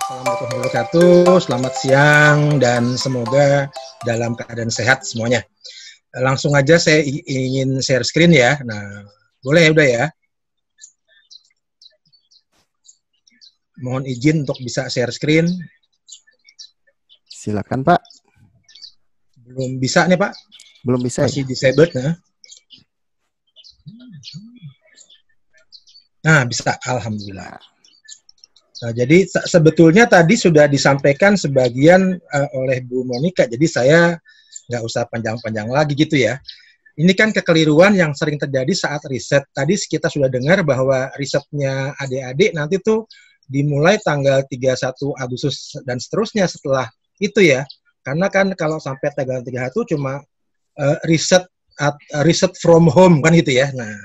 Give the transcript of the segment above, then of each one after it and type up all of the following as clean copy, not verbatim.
Assalamualaikum warahmatullahi wabarakatuh. Selamat siang dan semoga dalam keadaan sehat semuanya. Langsung aja saya ingin share screen ya. Nah, boleh ya udah ya. Mohon izin untuk bisa share screen. Silakan Pak. Belum bisa nih Pak. Belum bisa. Masih disabled. Nah, bisa. Alhamdulillah. Nah, jadi sebetulnya tadi sudah disampaikan sebagian oleh Bu Monica, jadi saya nggak usah panjang-panjang lagi gitu ya. Ini kan kekeliruan yang sering terjadi saat riset. Tadi kita sudah dengar bahwa risetnya adik-adik nanti tuh dimulai tanggal 31 Agustus dan seterusnya setelah itu ya. Karena kan kalau sampai tanggal 31 cuma riset from home kan gitu ya. Nah,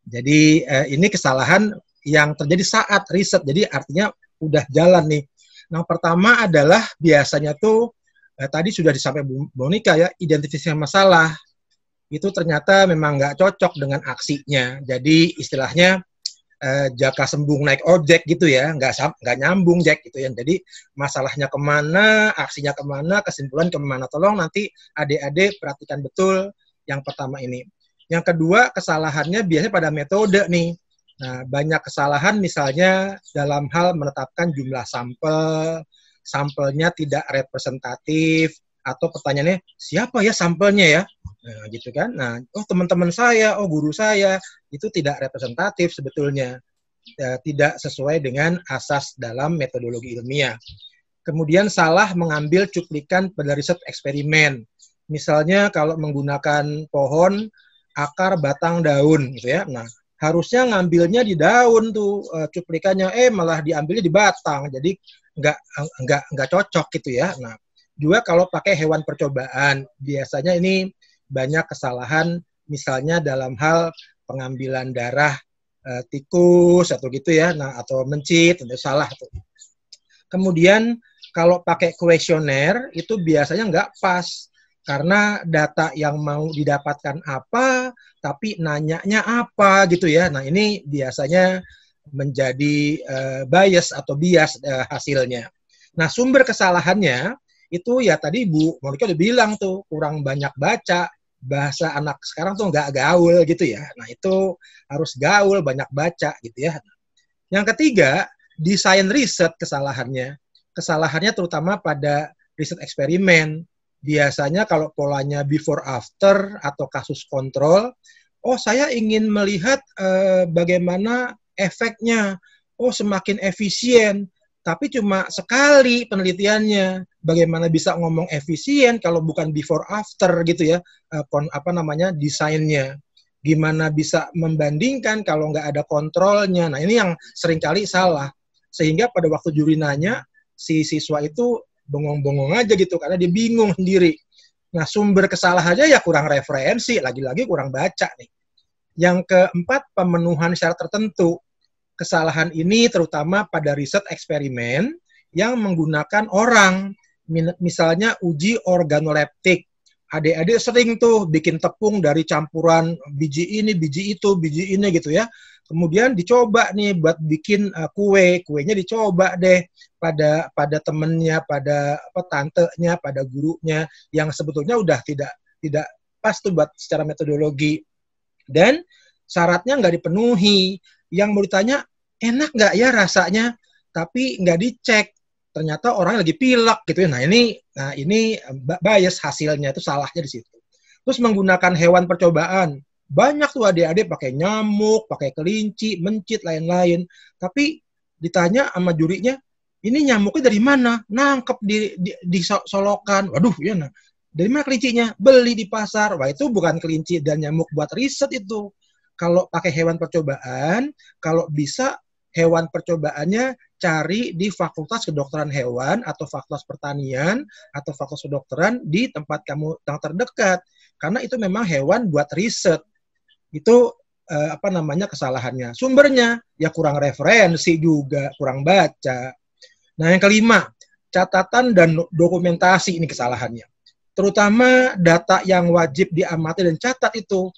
jadi ini kesalahan yang terjadi saat riset, jadi artinya udah jalan nih. Nah, pertama adalah biasanya tuh tadi sudah disampaikan Bu Monica ya, identifikasi masalah itu ternyata memang nggak cocok dengan aksinya. Jadi istilahnya jaka sembung naik ojek gitu ya, nggak nyambung Jack gitu ya. Jadi masalahnya kemana, aksinya kemana, kesimpulan kemana. Tolong nanti adik-adik perhatikan betul yang pertama ini. Yang kedua, kesalahannya biasanya pada metode nih. Nah, banyak kesalahan misalnya dalam hal menetapkan jumlah sampel, sampelnya tidak representatif, atau pertanyaannya, siapa ya sampelnya ya? Nah, gitu kan. Nah, oh teman-teman saya, oh guru saya, itu tidak representatif sebetulnya. Tidak sesuai dengan asas dalam metodologi ilmiah. Kemudian salah mengambil cuplikan pada riset eksperimen. Misalnya kalau menggunakan pohon, akar, batang, daun, gitu ya. Nah, harusnya ngambilnya di daun tuh cuplikannya, malah diambilnya di batang, jadi nggak cocok gitu ya. Nah, juga kalau pakai hewan percobaan, biasanya ini banyak kesalahan, misalnya dalam hal pengambilan darah tikus atau gitu ya, nah atau mencit, itu salah tuh. Kemudian kalau pakai kuesioner itu biasanya nggak pas. Karena data yang mau didapatkan apa, tapi nanyanya apa gitu ya. Nah ini biasanya menjadi bias atau bias hasilnya. Nah sumber kesalahannya itu ya tadi Bu Monica udah bilang tuh, kurang banyak baca, bahasa anak sekarang tuh nggak gaul gitu ya. Nah itu harus gaul, banyak baca gitu ya. Yang ketiga, desain riset kesalahannya. Kesalahannya terutama pada riset eksperimen. Biasanya kalau polanya before after atau kasus kontrol, oh saya ingin melihat bagaimana efeknya, oh semakin efisien, tapi cuma sekali penelitiannya. Bagaimana bisa ngomong efisien kalau bukan before after gitu ya, desainnya. Gimana bisa membandingkan kalau nggak ada kontrolnya. Nah ini yang seringkali salah. Sehingga pada waktu juri nanya, si siswa itu bengong-bengong aja gitu, karena dia bingung sendiri. Nah, sumber kesalahannya ya kurang referensi, lagi-lagi kurang baca nih. Yang keempat, pemenuhan syarat tertentu. Kesalahan ini terutama pada riset eksperimen yang menggunakan orang. Misalnya uji organoleptik. Adik-adik sering tuh bikin tepung dari campuran biji ini, biji itu, biji ini gitu ya. Kemudian dicoba nih buat bikin kuenya dicoba deh pada temennya, pada tantenya, pada gurunya yang sebetulnya udah tidak pas tuh buat secara metodologi. Dan syaratnya nggak dipenuhi. Yang mau ditanya, enak nggak ya rasanya? Tapi nggak dicek. Ternyata orang lagi pilek gitu ya. Nah ini bias hasilnya, itu salahnya di situ. Terus menggunakan hewan percobaan. Banyak tuh adik-adik pakai nyamuk, pakai kelinci, mencit, lain-lain. Tapi ditanya sama jurinya, ini nyamuknya dari mana? Nangkep di solokan. Waduh, ya nah. Dari mana kelincinya? Beli di pasar. Wah, itu bukan kelinci dan nyamuk buat riset itu. Kalau pakai hewan percobaan, kalau bisa hewan percobaannya cari di Fakultas Kedokteran Hewan atau Fakultas Pertanian atau Fakultas Kedokteran di tempat kamu yang terdekat. Karena itu memang hewan buat riset. Itu kesalahannya. Sumbernya ya kurang referensi juga, kurang baca. Nah, yang kelima, catatan dan dokumentasi ini kesalahannya. Terutama data yang wajib diamati dan catat itu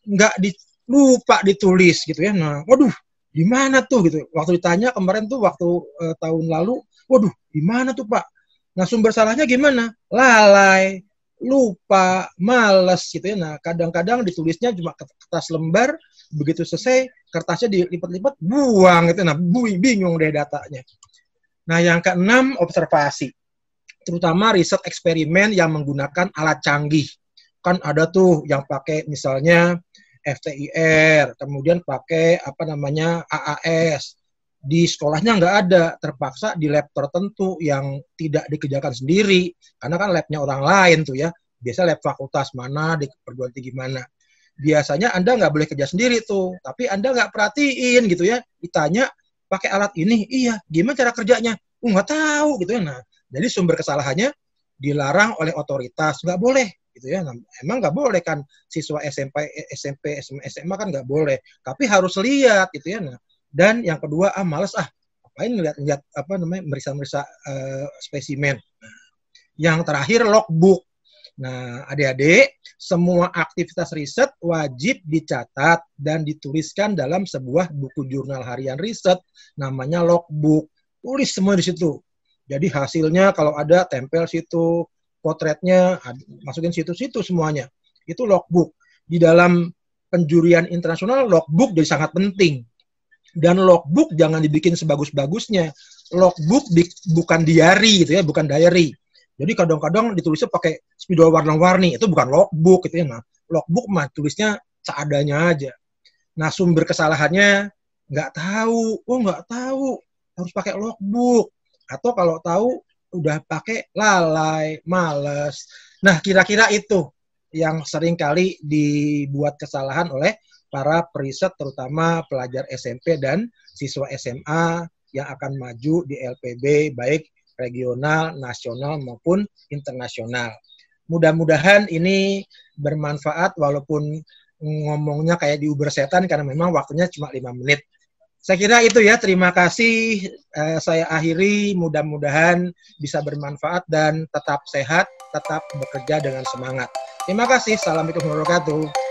nggak lupa ditulis gitu ya. Nah, waduh, di mana tuh gitu. Waktu ditanya kemarin tuh waktu tahun lalu, waduh, di mana tuh Pak? Nah, sumber salahnya gimana? Lalai, lupa, males gitu ya. Nah, kadang-kadang ditulisnya cuma kertas lembar, begitu selesai kertasnya dilipat-lipat, buang gitu. Nah, bingung deh datanya. Nah, yang keenam, observasi. Terutama riset eksperimen yang menggunakan alat canggih. Kan ada tuh yang pakai misalnya FTIR, kemudian pakai apa namanya AAS. Di sekolahnya nggak ada, terpaksa di lab tertentu yang tidak dikerjakan sendiri, karena kan labnya orang lain tuh ya. Biasa lab fakultas mana, di perguruan tinggi mana. Biasanya Anda nggak boleh kerja sendiri tuh, tapi Anda nggak perhatiin gitu ya. Ditanya, pakai alat ini, iya, gimana cara kerjanya? Nggak tahu gitu ya. Nah, jadi sumber kesalahannya dilarang oleh otoritas, nggak boleh gitu ya. Nah, emang nggak boleh kan siswa SMP, SMA kan nggak boleh, tapi harus lihat gitu ya. Nah, dan yang kedua, males ngapain ngeliat apa namanya meriksa spesimen. Nah, yang terakhir logbook. Nah, adik-adik, semua aktivitas riset wajib dicatat dan dituliskan dalam sebuah buku jurnal harian riset, namanya logbook. Tulis semua di situ. Jadi hasilnya kalau ada tempel situ, potretnya masukin situ-situ semuanya. Itu logbook. Di dalam penjurian internasional logbook jadi sangat penting. Dan logbook jangan dibikin sebagus-bagusnya. Logbook bukan diary gitu ya, bukan diary. Jadi kadang-kadang ditulisnya pakai spidol warna-warni, itu bukan logbook gitu ya. Nah, logbook mah tulisnya seadanya aja. Nah, sumber kesalahannya nggak tahu, nggak tahu, harus pakai logbook. Atau kalau tahu udah pakai lalai, males. Nah, kira-kira itu yang sering kali dibuat kesalahan oleh para periset, terutama pelajar SMP dan siswa SMA yang akan maju di LPB, baik regional, nasional, maupun internasional. Mudah-mudahan ini bermanfaat walaupun ngomongnya kayak di Uber setan karena memang waktunya cuma 5 menit. Saya kira itu ya, terima kasih. Saya akhiri, mudah-mudahan bisa bermanfaat dan tetap sehat, tetap bekerja dengan semangat. Terima kasih. Assalamualaikum warahmatullahi wabarakatuh.